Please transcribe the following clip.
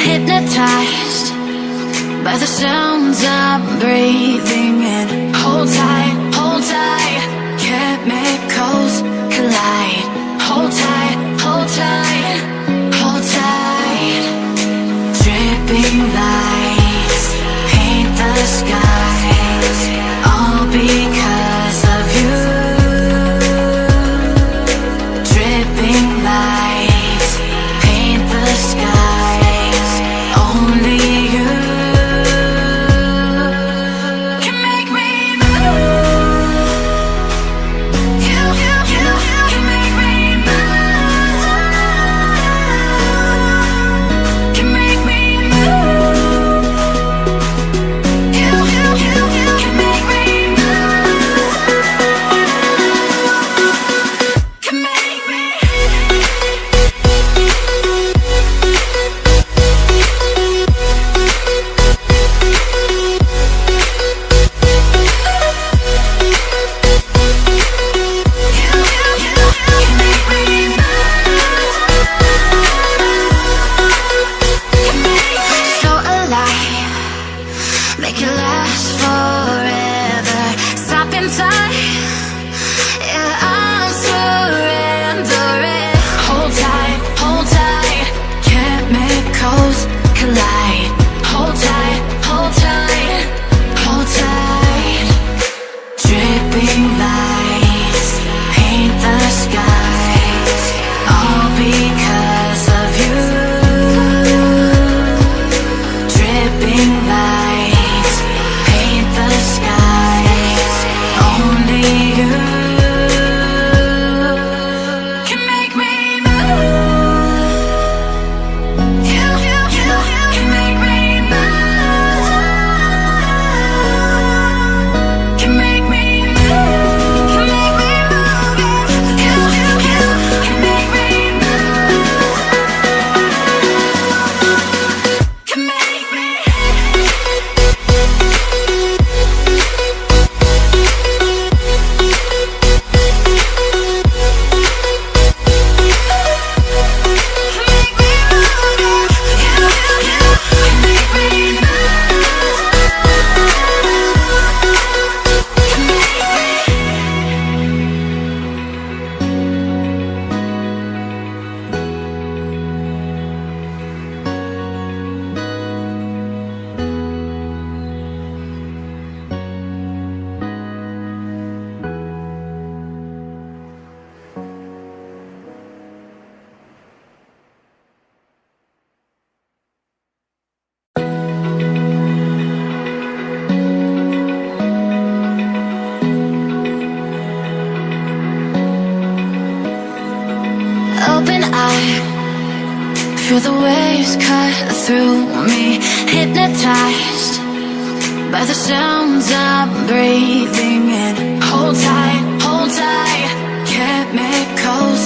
hypnotized by the sounds I'm breathing in. Hold tight, chemicals collide. Hold tight, hold tight, hold tight. Dripping lights paint the skies, all because of you. Dripping lights paint the skies, only you can make me move. You can make me move. Can make me move. You can make me move. Can make me. So alive, make it last forever. Stop in time, yeah, I'm surrendering. Hold tight, chemicals collide. Hold tight, hold tight, hold tight. Dripping lights paint the skies, all because of you. Dripping lights paint the skies, only you can make me move. You can make me move. Can make me move. Can make me move. You can make me move. Can make me. Open eye, feel the waves cut through me. Hypnotized by the sounds I'm breathing in. Hold tight, chemicals